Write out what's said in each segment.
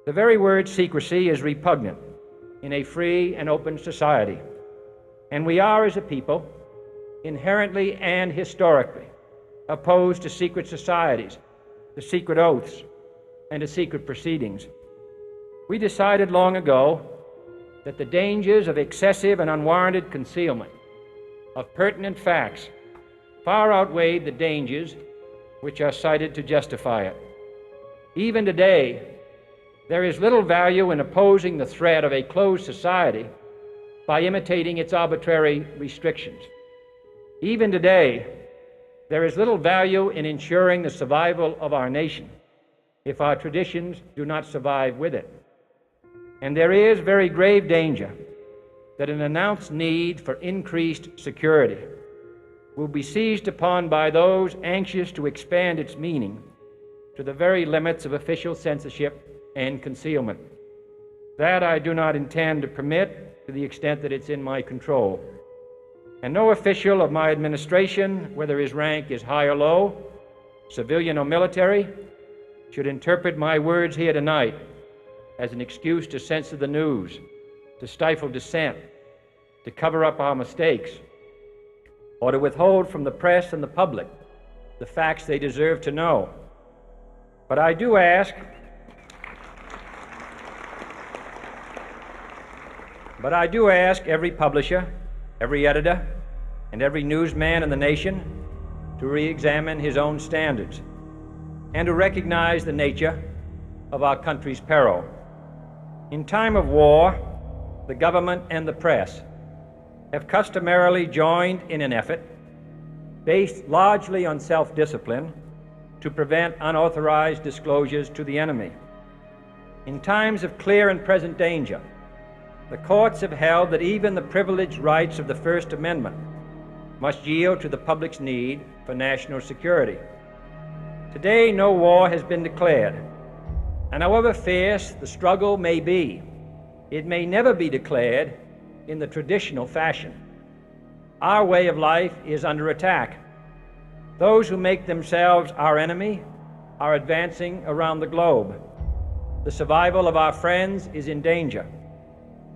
The very word secrecy is repugnant in a free and open society, and we are, as a people, inherently and historically opposed to secret societies, to secret oaths, and to secret proceedings. We decided long ago that the dangers of excessive and unwarranted concealment of pertinent facts far outweighed the dangers which are cited to justify it. Even today, there is little value in opposing the threat of a closed society by imitating its arbitrary restrictions. Even today, there is little value in ensuring the survival of our nation if our traditions do not survive with it. And there is very grave danger that an announced need for increased security will be seized upon by those anxious to expand its meaning to the very limits of official censorship and concealment. That I do not intend to permit to the extent that it's in my control. And no official of my administration, whether his rank is high or low, civilian or military, should interpret my words here tonight as an excuse to censor the news, to stifle dissent, to cover up our mistakes, or to withhold from the press and the public the facts they deserve to know. But I do ask every publisher, every editor, and every newsman in the nation to re-examine his own standards and to recognize the nature of our country's peril. In time of war, the government and the press have customarily joined in an effort based largely on self-discipline to prevent unauthorized disclosures to the enemy. In times of clear and present danger, the courts have held that even the privileged rights of the First Amendment must yield to the public's need for national security. Today, no war has been declared, and however fierce the struggle may be, it may never be declared in the traditional fashion. Our way of life is under attack. Those who make themselves our enemy are advancing around the globe. The survival of our friends is in danger,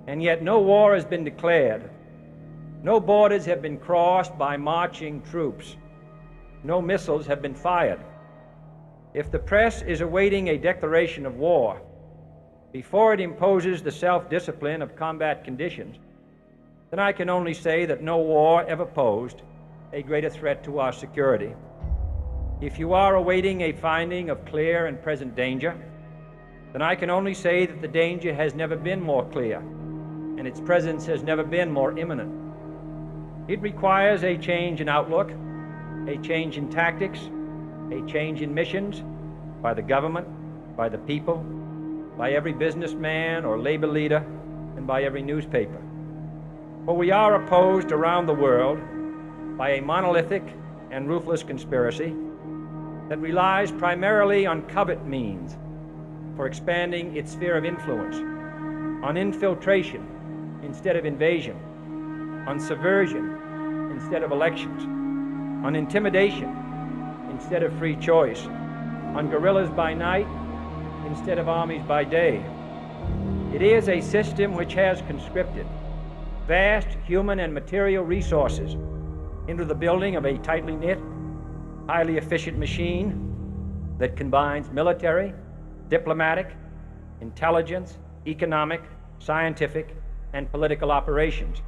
and yet no war has been declared. No borders have been crossed by marching troops. No missiles have been fired. If the press is awaiting a declaration of war before it imposes the self-discipline of combat conditions, then I can only say that no war ever posed a greater threat to our security. If you are awaiting a finding of clear and present danger, then I can only say that the danger has never been more clear, and its presence has never been more imminent. It requires a change in outlook, a change in tactics, a change in missions by the government, by the people, by every businessman or labor leader, and by every newspaper. For we are opposed around the world by a monolithic and ruthless conspiracy that relies primarily on covert means for expanding its sphere of influence, on infiltration instead of invasion, on subversion instead of elections, on intimidation instead of free choice, on guerrillas by night instead of armies by day. It is a system which has conscripted vast human and material resources into the building of a tightly knit, highly efficient machine that combines military, diplomatic, intelligence, economic, scientific, and political operations.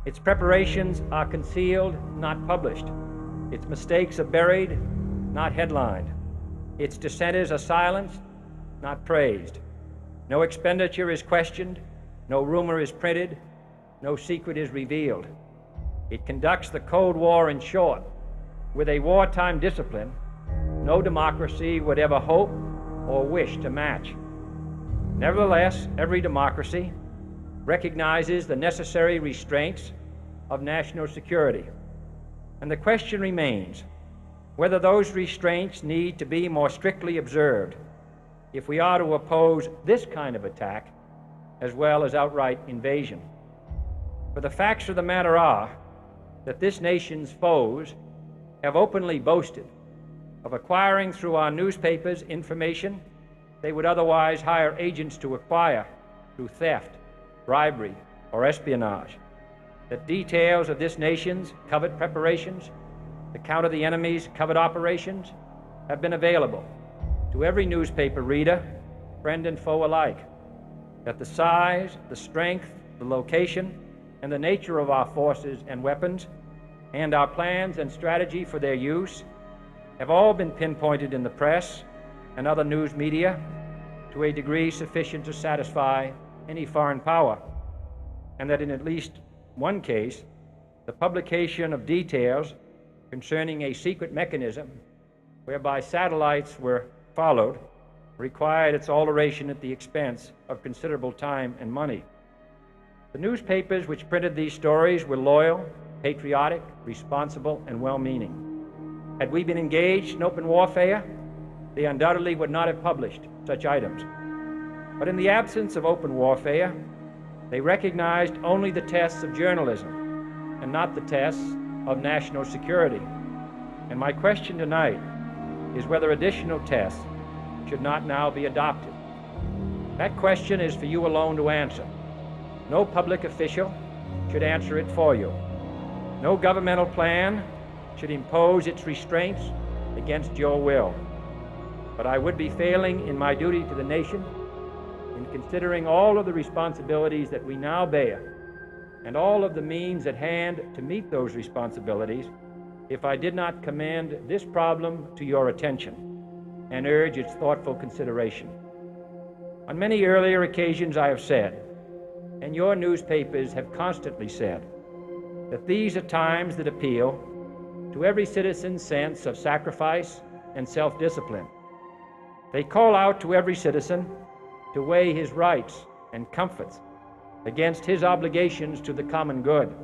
Its preparations are concealed, not published. Its mistakes are buried, not headlined. Its dissenters are silenced, not praised. No expenditure is questioned, no rumor is printed, no secret is revealed. It conducts the Cold War, in short, with a wartime discipline no democracy would ever hope or wish to match. Nevertheless, every democracy recognizes the necessary restraints of national security. And the question remains whether those restraints need to be more strictly observed if we are to oppose this kind of attack as well as outright invasion. For the facts of the matter are that this nation's foes have openly boasted of acquiring through our newspapers information they would otherwise hire agents to acquire through theft, bribery, or espionage, that details of this nation's covert preparations to counter the enemy's covert operations have been available to every newspaper reader, friend and foe alike, that the size, the strength, the location, and the nature of our forces and weapons, and our plans and strategy for their use, have all been pinpointed in the press and other news media to a degree sufficient to satisfy any foreign power, and that in at least one case, the publication of details concerning a secret mechanism whereby satellites were followed required its alteration at the expense of considerable time and money. The newspapers which printed these stories were loyal, patriotic, responsible, and well-meaning. Had we been engaged in open warfare, they undoubtedly would not have published such items. But in the absence of open warfare, they recognized only the tests of journalism and not the tests of national security. And my question tonight is whether additional tests should not now be adopted. That question is for you alone to answer. No public official should answer it for you. No governmental plan should impose its restraints against your will. But I would be failing in my duty to the nation in considering all of the responsibilities that we now bear and all of the means at hand to meet those responsibilities if I did not commend this problem to your attention and urge its thoughtful consideration. On many earlier occasions I have said, and your newspapers have constantly said, that these are times that appeal to every citizen's sense of sacrifice and self-discipline. They call out to every citizen to weigh his rights and comforts against his obligations to the common good.